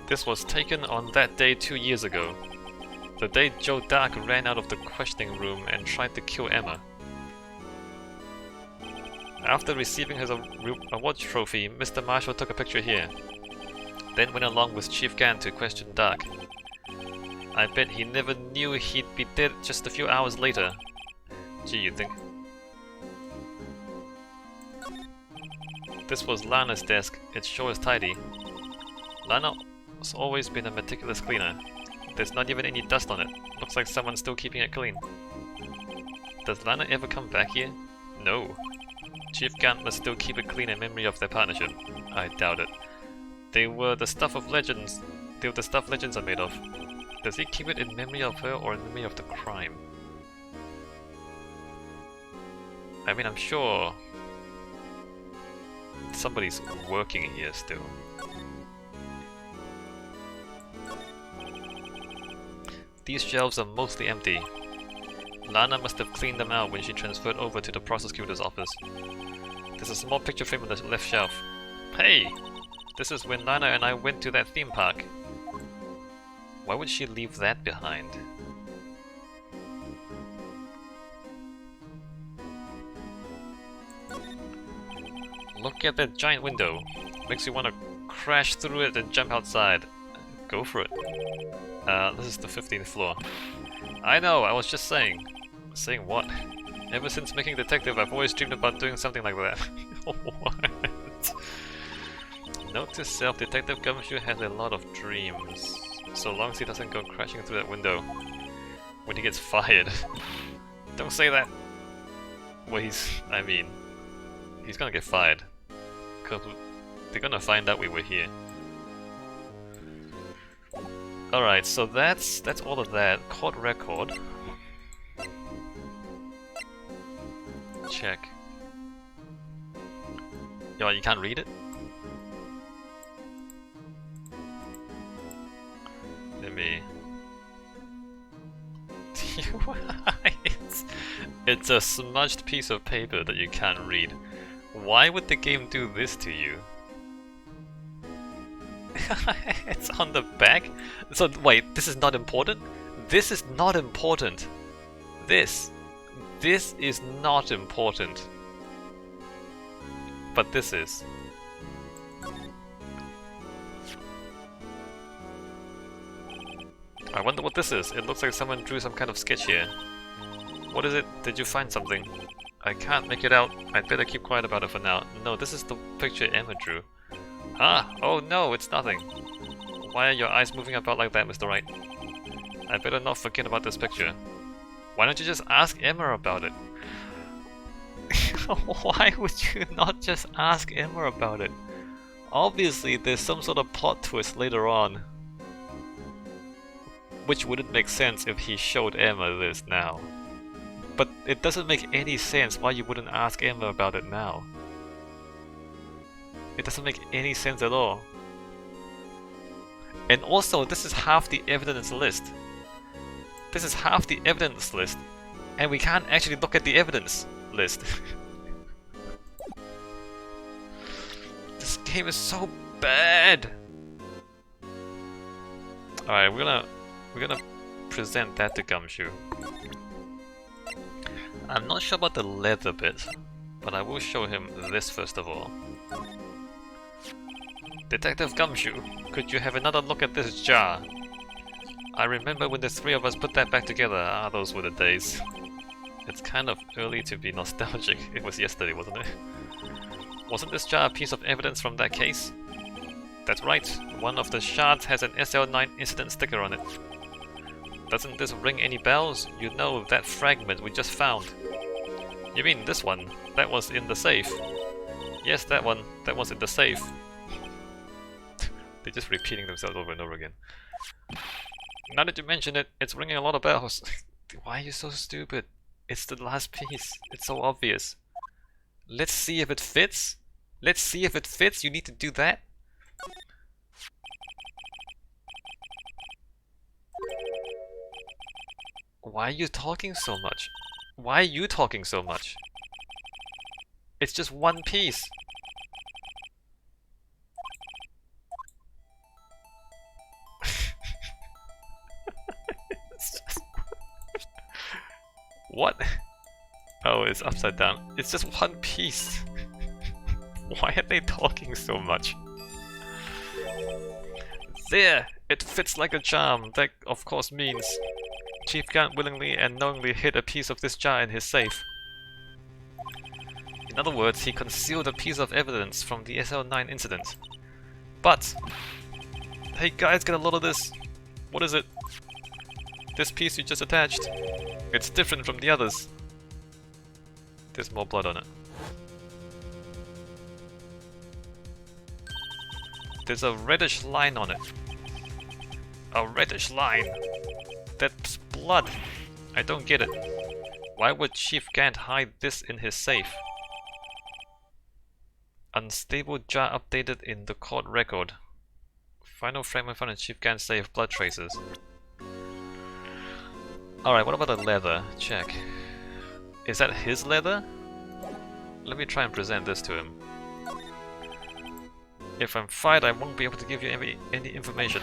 This was taken on that day 2 years ago. The day Joe Dark ran out of the questioning room and tried to kill Emma. After receiving his award trophy, Mr. Marshall took a picture here. Then went along with Chief Gant to question Dark. I bet he never knew he'd be dead just a few hours later. Gee, you think? This was Lana's desk. It sure is tidy. Lana has always been a meticulous cleaner. There's not even any dust on it. Looks like someone's still keeping it clean. Does Lana ever come back here? No. Chief Gant must still keep it clean in memory of their partnership. I doubt it. They were the stuff of legends. They were the stuff legends are made of. Does he keep it in memory of her or in memory of the crime? I mean, I'm sure somebody's working here still. These shelves are mostly empty. Lana must have cleaned them out when she transferred over to the prosecutor's office. There's a small picture frame on the left shelf. Hey! This is when Lana and I went to that theme park. Why would she leave that behind? Look at that giant window. Makes you want to crash through it and jump outside. Go for it. This is the 15th floor. I know, I was just saying. Saying what? Ever since making detective, I've always dreamed about doing something like that. What? Note to self, Detective Gumshoe has a lot of dreams. So long as he doesn't go crashing through that window when he gets fired. Don't say that! Well, he's gonna get fired. Cause they're gonna find out we were here. Alright, so that's all of that. Court record. Check. Yo, you can't read it? Let me... it's a smudged piece of paper that you can't read. Why would the game do this to you? It's on the back? So wait, this is not important? This is not important. This is not important. But this is. I wonder what this is. It looks like someone drew some kind of sketch here. What is it? Did you find something? I can't make it out. I'd better keep quiet about it for now. No, this is the picture Emma drew. Ah! Oh no, it's nothing. Why are your eyes moving about like that, Mr. Wright? I better not forget about this picture. Why don't you just ask Emma about it? Why would you not just ask Emma about it? Obviously, there's some sort of plot twist later on. Which wouldn't make sense if he showed Emma this now. But it doesn't make any sense why you wouldn't ask Emma about it now. It doesn't make any sense at all. And also, this is half the evidence list. This is half the evidence list, and we can't actually look at the evidence list. This game is so bad. Alright, we're gonna present that to Gumshoe. I'm not sure about the leather bit, but I will show him this first of all. Detective Gumshoe, could you have another look at this jar? I remember when the three of us put that back together. Ah, those were the days. It's kind of early to be nostalgic. It was yesterday, wasn't it? Wasn't this jar a piece of evidence from that case? That's right. One of the shards has an SL9 incident sticker on it. Doesn't this ring any bells? You know that fragment we just found. You mean this one? That was in the safe. Yes, that one. That was in the safe. They're just repeating themselves over and over again. Now that you mention it, it's ringing a lot of bells. Why are you so stupid? It's the last piece. It's so obvious. Let's see if it fits. Let's see if it fits. You need to do that. Why are you talking so much? Why are you talking so much? It's just one piece. What? Oh, it's upside down. It's just one piece. Why are they talking so much? There! It fits like a charm. That, of course, means Chief Gant willingly and knowingly hid a piece of this jar in his safe. In other words, he concealed a piece of evidence from the SL9 incident. But... Hey guys, get a load of this! What is it? This piece you just attached. It's different from the others. There's more blood on it. There's a reddish line on it. A reddish line? That's blood. I don't get it. Why would Chief Gant hide this in his safe? Unstable jar updated in the court record. Final fragment found in Chief Gant's safe. Blood traces. Alright, what about the leather? Check. Is that his leather? Let me try and present this to him. If I'm fired, I won't be able to give you any information.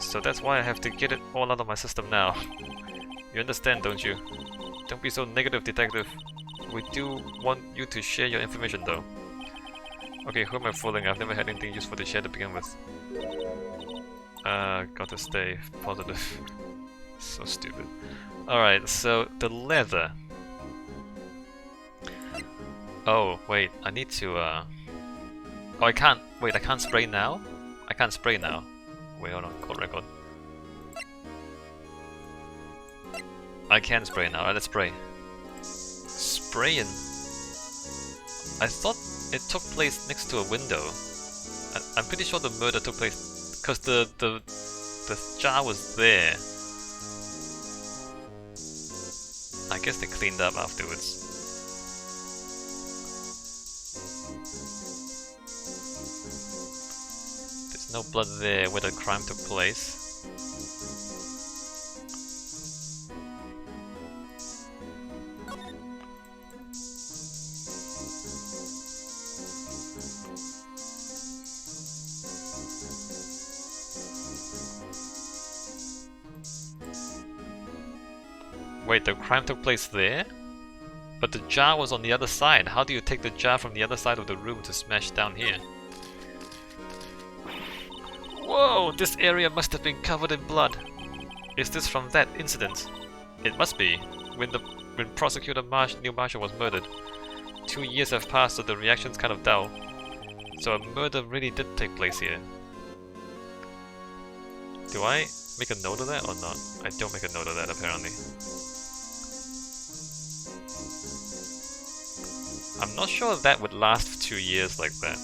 So that's why I have to get it all out of my system now. You understand, don't you? Don't be so negative, detective. We do want you to share your information, though. Okay, who am I fooling? I've never had anything useful to share to begin with. Gotta stay positive. So stupid. Alright, so the leather. Oh, wait, I need to, Oh, I can't. Wait, I can't spray now? I can't spray now. Wait, hold on, court record. I can spray now, alright, let's spray. Spraying? I thought it took place next to a window. I'm pretty sure the murder took place because the jar was there. I guess they cleaned up afterwards. There's no blood there where the crime took place. Wait, the crime took place there? But the jar was on the other side. How do you take the jar from the other side of the room to smash down here? Whoa, this area must have been covered in blood. Is this from that incident? It must be. When Prosecutor Neil Marshall was murdered. 2 years have passed, so the reaction's kind of dull. So a murder really did take place here. Do I make a note of that or not? I don't make a note of that, apparently. I'm not sure if that would last for 2 years like that.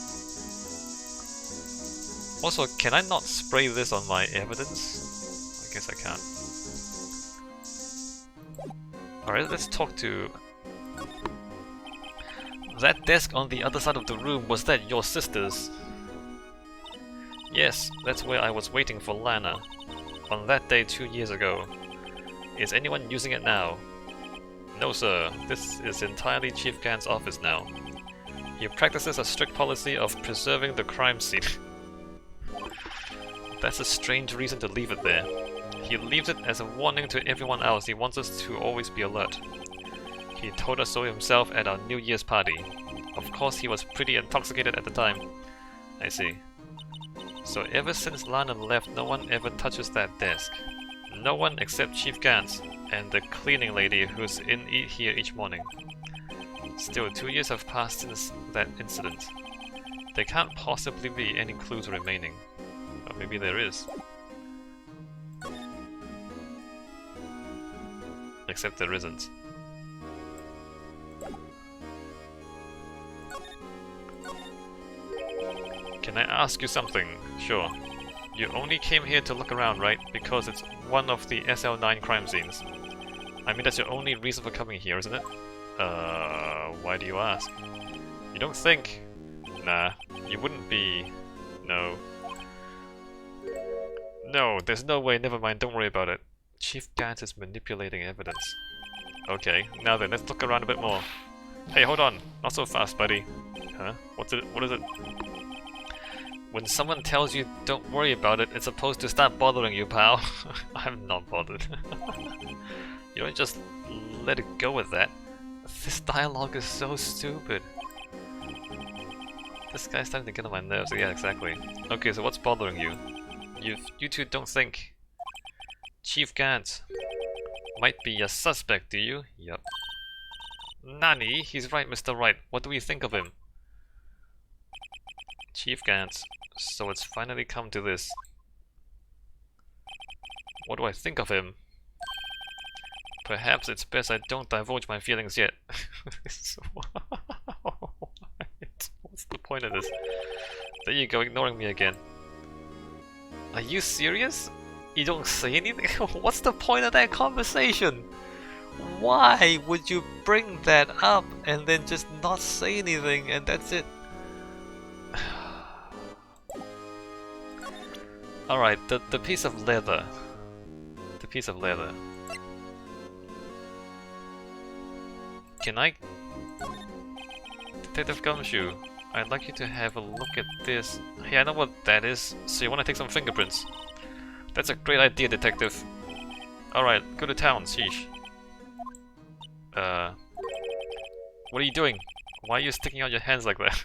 Also, can I not spray this on my evidence? I guess I can't. Alright, let's talk to... That desk on the other side of the room, was that your sister's? Yes, that's where I was waiting for Lana. On that day 2 years ago. Is anyone using it now? No sir, this is entirely Chief Gant's office now. He practices a strict policy of preserving the crime scene. That's a strange reason to leave it there. He leaves it as a warning to everyone else. He wants us to always be alert. He told us so himself at our New Year's party. Of course he was pretty intoxicated at the time. I see. So ever since Lana left, no one ever touches that desk. No one except Chief Gant and the cleaning lady who's in here each morning. Still, 2 years have passed since that incident. There can't possibly be any clues remaining. Or maybe there is. Except there isn't. Can I ask you something? Sure. You only came here to look around, right? Because it's one of the SL9 crime scenes. I mean, that's your only reason for coming here, isn't it? Why do you ask? You don't think? Nah, you wouldn't be... No. No, there's no way, never mind, don't worry about it. Chief Gant is manipulating evidence. Okay, now then, let's look around a bit more. Hey, hold on, not so fast, buddy. Huh? What is it? When someone tells you don't worry about it, it's supposed to start bothering you, pal. I'm not bothered. You don't just let it go with that. This dialogue is so stupid. This guy's starting to get on my nerves. Yeah, exactly. Okay, so what's bothering you? You two don't think Chief Gant might be a suspect, do you? Yup. Nani? He's right, Mr. Wright. What do we think of him? Chief Gant. So it's finally come to this. What do I think of him? Perhaps it's best I don't divulge my feelings yet. What's the point of this? There you go, ignoring me again. Are you serious? You don't say anything? What's the point of that conversation? Why would you bring that up and then just not say anything and that's it? Alright, the piece of leather. The piece of leather. Can I... Detective Gumshoe, I'd like you to have a look at this. Hey, I know what that is. So you want to take some fingerprints? That's a great idea, Detective. Alright, go to town, sheesh. What are you doing? Why are you sticking out your hands like that?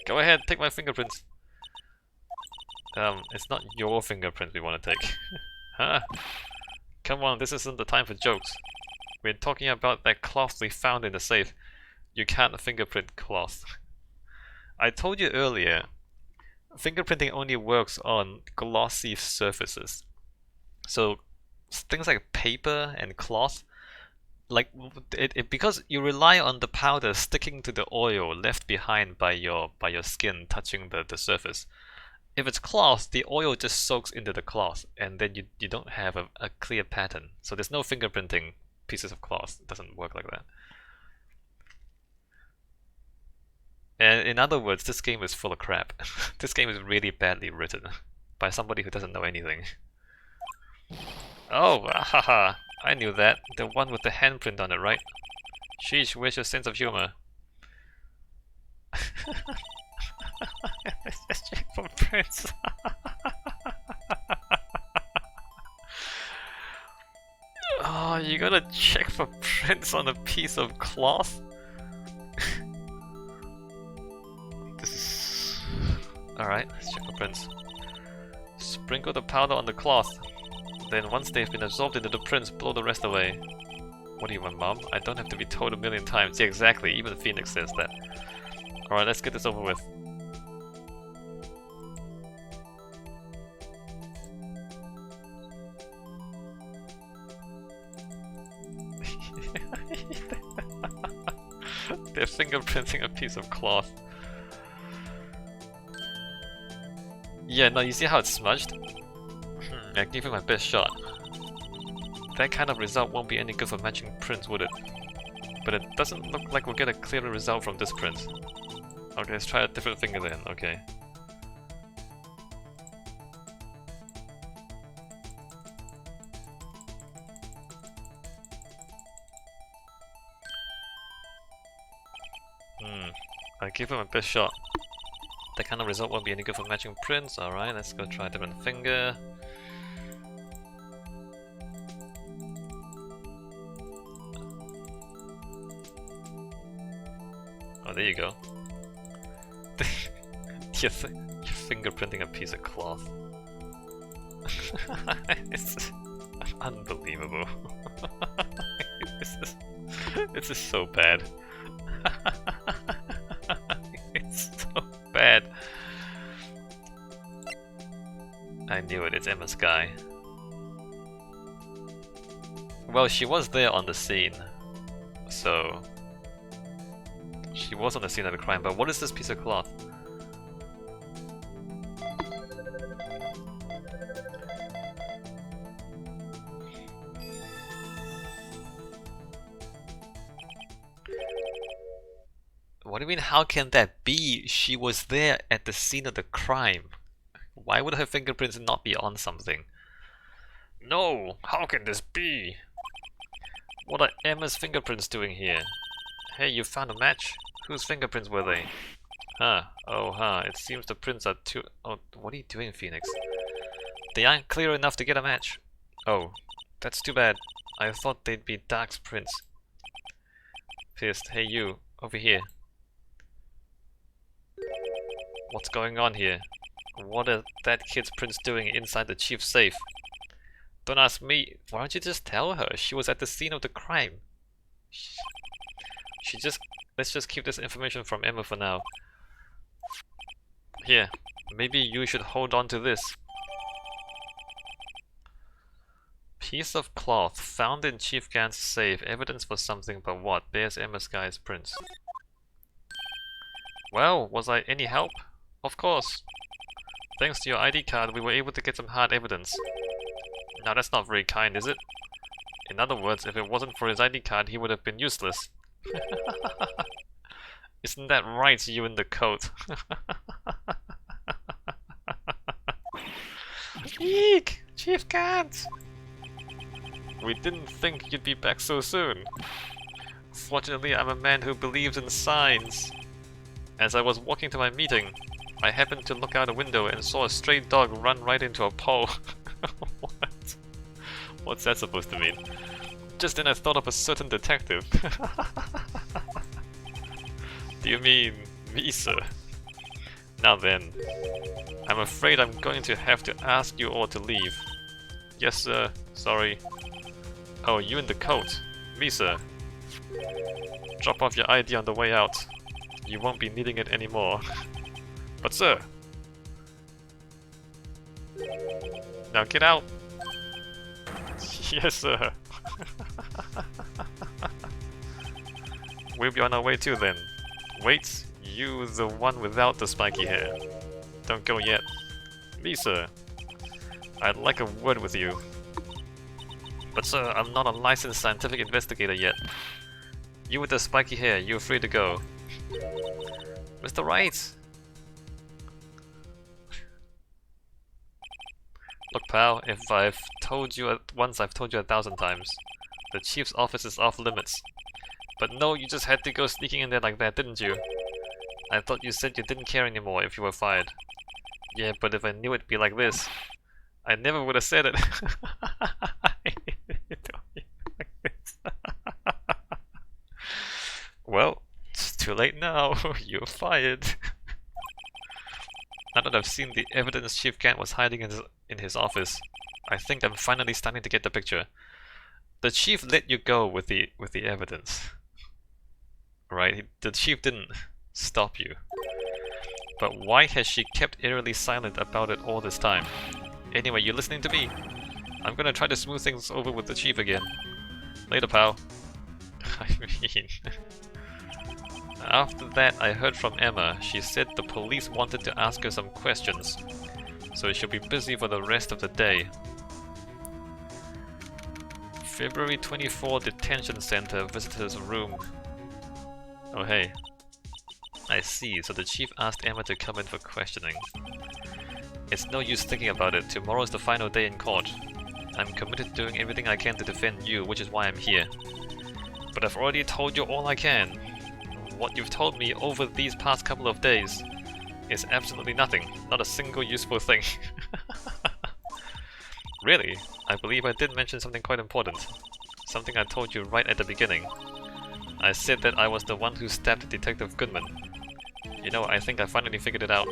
Go ahead, take my fingerprints. It's not your fingerprints we want to take. Huh? Come on, this isn't the time for jokes. We're talking about that cloth we found in the safe. You can't fingerprint cloth. I told you earlier, fingerprinting only works on glossy surfaces. So things like paper and cloth, like because you rely on the powder sticking to the oil left behind by your skin touching the surface. If it's cloth, the oil just soaks into the cloth, and then you don't have a clear pattern. So there's no fingerprinting pieces of cloth. It doesn't work like that. And in other words, this game is full of crap. This game is really badly written by somebody who doesn't know anything. Oh, haha! I knew that. The one with the handprint on it, right? Sheesh, where's your sense of humor? Let's check for prints. Oh, you gotta check for prints on a piece of cloth? This is... Alright, let's check for prints. Sprinkle the powder on the cloth. Then once they've been absorbed into the prints, blow the rest away. What do you want, Mom? I don't have to be told a million times. Yeah, exactly. Even Phoenix says that. Alright, let's get this over with. They're fingerprinting a piece of cloth. Yeah, no, you see how it's smudged? I gave it my best shot. That kind of result won't be any good for matching prints, would it? But it doesn't look like we'll get a clearer result from this print. Okay, let's try a different finger then, okay. I gave it my best shot. That kind of result won't be any good for matching prints. Alright, let's go try a different finger. Oh, there you go. You're fingerprinting a piece of cloth. It's unbelievable. This is so bad. It's so bad. I knew it, it's Emma Sky. Well, she was there on the scene, so... She was on the scene of the crime, but what is this piece of cloth? What do you mean, how can that be? She was there at the scene of the crime. Why would her fingerprints not be on something? No! How can this be? What are Emma's fingerprints doing here? Hey, you found a match? Whose fingerprints were they? Huh. Oh, huh. It seems the prints are too... Oh, what are you doing, Phoenix? They aren't clear enough to get a match. Oh, that's too bad. I thought they'd be Dark's prints. Pissed. Hey you, over here. What's going on here? What are that kid's prints doing inside the chief's safe? Don't ask me. Why don't you just tell her? She was at the scene of the crime. Let's just keep this information from Emma for now. Here, maybe you should hold on to this. Piece of cloth found in Chief Gant's safe. Evidence for something, but what? Bears Emma Sky's prints. Well, was I any help? Of course. Thanks to your ID card, we were able to get some hard evidence. Now that's not very kind, is it? In other words, if it wasn't for his ID card, he would have been useless. Isn't that right, you in the coat? Eek! Chief Gant! We didn't think you'd be back so soon. Fortunately, I'm a man who believes in signs. As I was walking to my meeting, I happened to look out a window and saw a stray dog run right into a pole. What? What's that supposed to mean? Just then I thought of a certain detective. Do you mean me, sir? Now then, I'm afraid I'm going to have to ask you all to leave. Yes, sir. Sorry. Oh, you in the coat. Me, sir. Drop off your ID on the way out. You won't be needing it anymore. But sir! Now get out! Yes, sir. We'll be on our way too then. Wait, you the one without the spiky hair. Don't go yet. Me, sir. I'd like a word with you. But sir, I'm not a licensed scientific investigator yet. You with the spiky hair, you're free to go. Mr. Wright! Look pal, if I've told you once, I've told you 1,000 times. The chief's office is off limits. But no, you just had to go sneaking in there like that, didn't you? I thought you said you didn't care anymore if you were fired. Yeah, but if I knew it'd be like this, I never would have said it. Well, it's too late now. You're fired. Now that I've seen the evidence Chief Gant was hiding in his office, I think I'm finally starting to get the picture. The chief let you go with the evidence, right? The chief didn't stop you. But why has she kept eerily silent about it all this time? Anyway, you're listening to me. I'm gonna try to smooth things over with the chief again. Later, pal. I mean... After that, I heard from Emma. She said the police wanted to ask her some questions, so she'll be busy for the rest of the day. February 24 Detention Center, visitor's room. Oh hey. I see, so the chief asked Emma to come in for questioning. It's no use thinking about it. Tomorrow's the final day in court. I'm committed to doing everything I can to defend you, which is why I'm here. But I've already told you all I can. What you've told me over these past couple of days is absolutely nothing. Not a single useful thing. Really? I believe I did mention something quite important. Something I told you right at the beginning. I said that I was the one who stabbed Detective Goodman. You know, I think I finally figured it out.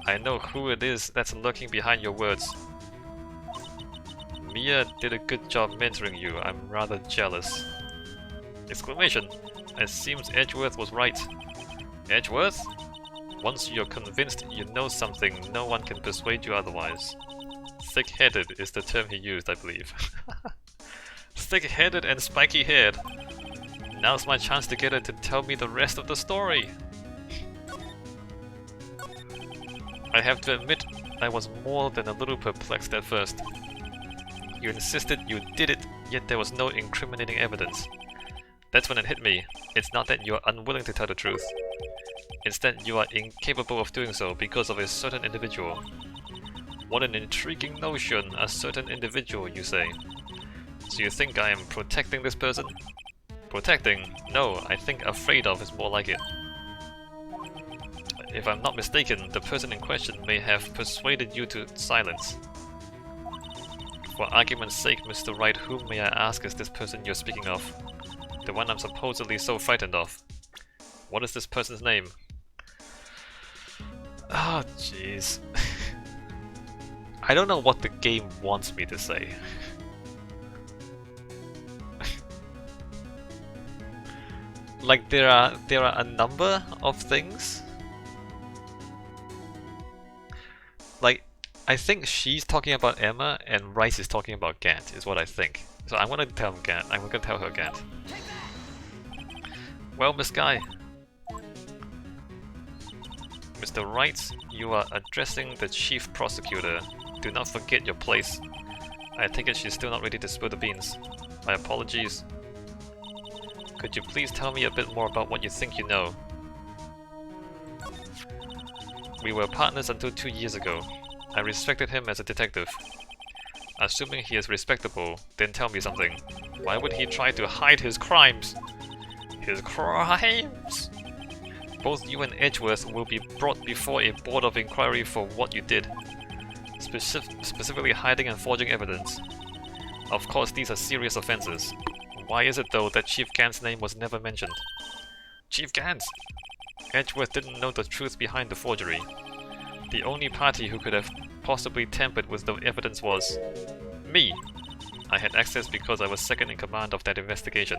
I know who it is that's lurking behind your words. Mia did a good job mentoring you. I'm rather jealous. Exclamation! It seems Edgeworth was right. Edgeworth? Once you're convinced you know something, no one can persuade you otherwise. Thick-headed is the term he used, I believe. Thick-headed and spiky-haired. Now's my chance to get her to tell me the rest of the story. I have to admit, I was more than a little perplexed at first. You insisted you did it, yet there was no incriminating evidence. That's when it hit me. It's not that you are unwilling to tell the truth. It's that you are incapable of doing so because of a certain individual. What an intriguing notion, a certain individual, you say. So you think I am protecting this person? Protecting? No, I think afraid of is more like it. If I'm not mistaken, the person in question may have persuaded you to silence. For argument's sake, Mr. Wright, whom may I ask is this person you're speaking of? The one I'm supposedly so frightened of. What is this person's name? Oh, jeez. I don't know what the game wants me to say. Like there are a number of things. Like I think she's talking about Emma and Rice is talking about Gant, is what I think. So I'm gonna tell Gant. I'm gonna tell her Gant. Well, Miss Guy. Mr. Wright, you are addressing the Chief Prosecutor. Do not forget your place. I take it she's still not ready to spill the beans. My apologies. Could you please tell me a bit more about what you think you know? We were partners until 2 years ago. I respected him as a detective. Assuming he is respectable, then tell me something. Why would he try to hide his crimes? His crimes! Both you and Edgeworth will be brought before a board of inquiry for what you did. Specifically hiding and forging evidence. Of course, these are serious offenses. Why is it though that Chief Gant's name was never mentioned? Chief Gant! Edgeworth didn't know the truth behind the forgery. The only party who could have possibly tampered with the evidence was me. I had access because I was second in command of that investigation.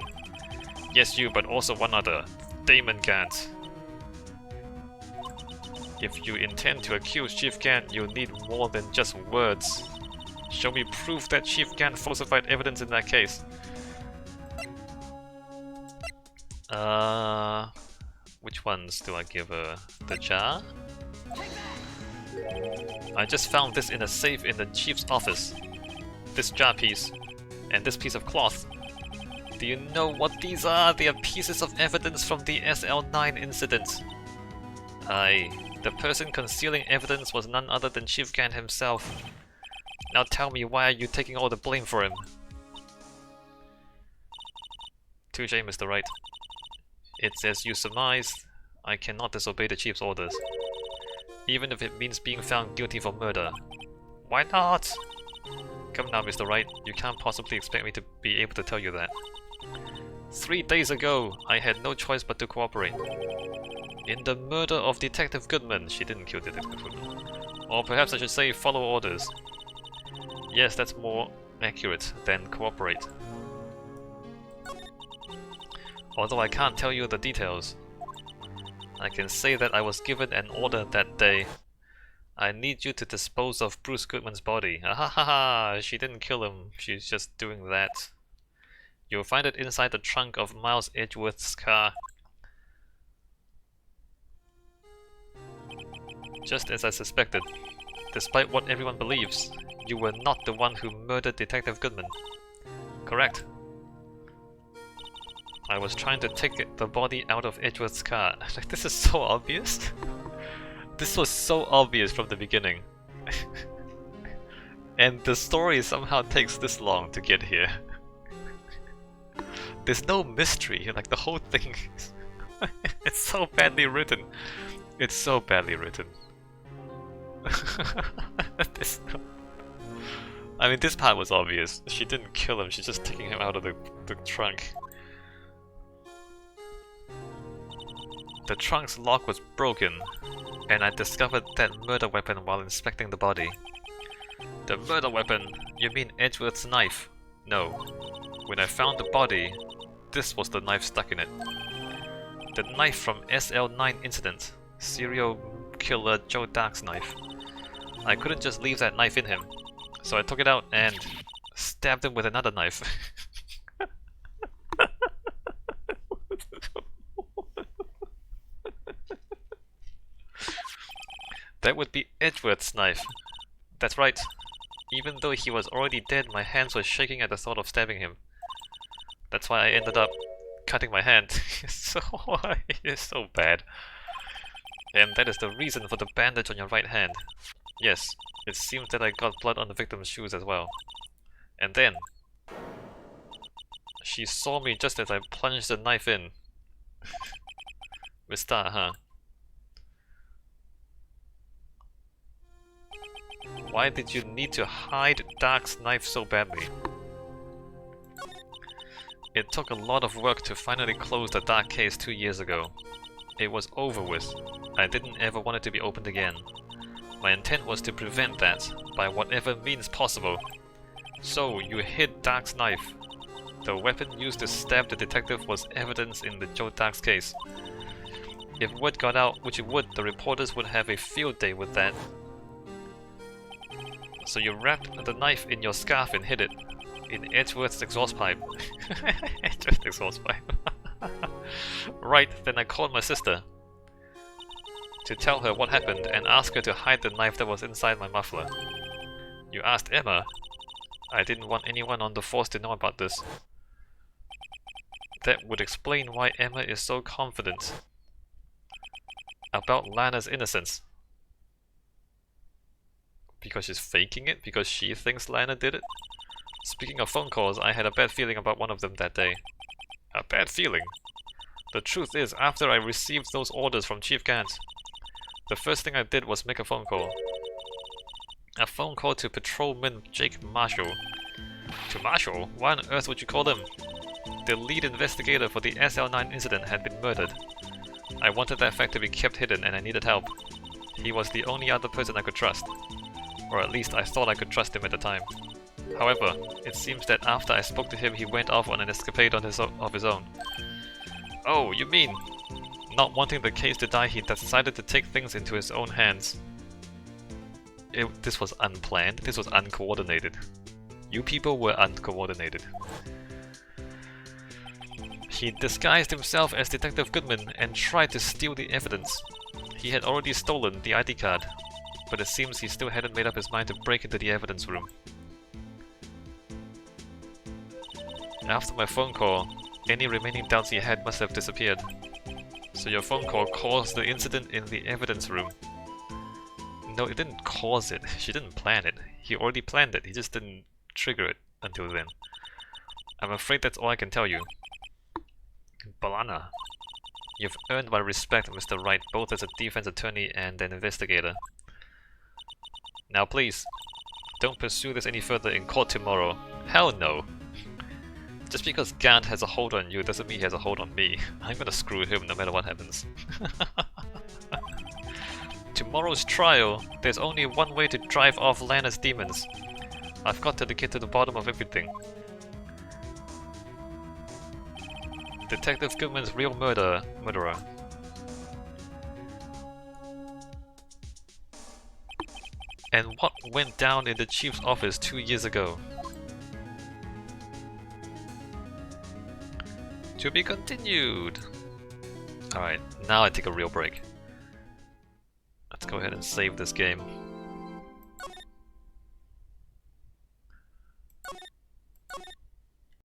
Yes, you, but also one other, Damon Gant. If you intend to accuse Chief Gant, you'll need more than just words. Show me proof that Chief Gant falsified evidence in that case. Which ones do I give her? The jar? I just found this in a safe in the Chief's office. This jar piece, and this piece of cloth. Do you know what these are? They are pieces of evidence from the SL9 incident. Aye, the person concealing evidence was none other than Chief Gant himself. Now tell me, why are you taking all the blame for him? Touché, Mr. Wright. It's as you surmised. I cannot disobey the Chief's orders. Even if it means being found guilty for murder. Why not? Come now, Mr. Wright. You can't possibly expect me to be able to tell you that. 3 days ago, I had no choice but to cooperate. In the murder of Detective Goodman. She didn't kill Detective Goodman. Or perhaps I should say follow orders. Yes, that's more accurate than cooperate. Although I can't tell you the details. I can say that I was given an order that day. I need you to dispose of Bruce Goodman's body. Ahahaha! She didn't kill him, she's just doing that. You'll find it inside the trunk of Miles Edgeworth's car. Just as I suspected. Despite what everyone believes, you were not the one who murdered Detective Goodman. Correct. I was trying to take the body out of Edgeworth's car. Like, this is so obvious. This was so obvious from the beginning. And the story somehow takes this long to get here. There's no mystery, like the whole thing is it's so badly written. It's so badly written. I mean, this part was obvious. She didn't kill him, she's just taking him out of the trunk. The trunk's lock was broken, and I discovered that murder weapon while inspecting the body. The murder weapon? You mean Edgeworth's knife? No. When I found the body, this was the knife stuck in it. The knife from SL9 incident. Serial killer Joe Dark's knife. I couldn't just leave that knife in him, so I took it out and stabbed him with another knife. That would be Edgeworth's knife. That's right. Even though he was already dead, my hands were shaking at the thought of stabbing him. That's why I ended up cutting my hand. It's so bad. And that is the reason for the bandage on your right hand. Yes, it seems that I got blood on the victim's shoes as well. And then she saw me just as I plunged the knife in. Mista, huh? Why did you need to hide Dark's knife so badly? It took a lot of work to finally close the Dark case 2 years ago. It was over with. I didn't ever want it to be opened again. My intent was to prevent that, by whatever means possible. So, you hid Dark's knife. The weapon used to stab the detective was evidence in the Joe Dark's case. If word got out, which it would, the reporters would have a field day with that. So you wrapped the knife in your scarf and hid it. In Edgeworth's exhaust pipe. Edgeworth's exhaust pipe. Right, then I called my sister to tell her what happened and ask her to hide the knife that was inside my muffler. You asked Emma? I didn't want anyone on the force to know about this. That would explain why Emma is so confident about Lana's innocence. Because she's faking it? Because she thinks Lana did it? Speaking of phone calls, I had a bad feeling about one of them that day. A bad feeling? The truth is, after I received those orders from Chief Gant, the first thing I did was make a phone call. A phone call to Patrolman Jake Marshall. To Marshall? Why on earth would you call him? The lead investigator for the SL9 incident had been murdered. I wanted that fact to be kept hidden and I needed help. He was the only other person I could trust. Or at least I thought I could trust him at the time. However, it seems that after I spoke to him he went off on an escapade of his own. Oh, you mean, not wanting the case to die, he decided to take things into his own hands. This was unplanned, this was uncoordinated. You people were uncoordinated. He disguised himself as Detective Goodman and tried to steal the evidence. He had already stolen the ID card, but it seems he still hadn't made up his mind to break into the evidence room. After my phone call, any remaining doubts he had must have disappeared. So your phone call caused the incident in the evidence room. No, it didn't cause it. She didn't plan it. He already planned it. He just didn't trigger it until then. I'm afraid that's all I can tell you. Balana. You've earned my respect, Mr. Wright, both as a defense attorney and an investigator. Now please, don't pursue this any further in court tomorrow. Hell no! Just because Gant has a hold on you doesn't mean he has a hold on me. I'm gonna screw him no matter what happens. Tomorrow's trial, there's only one way to drive off Lana's demons. I've got to get to the bottom of everything. Detective Goodman's real murderer. And what went down in the chief's office 2 years ago. To be continued! Alright, now I take a real break. Let's go ahead and save this game.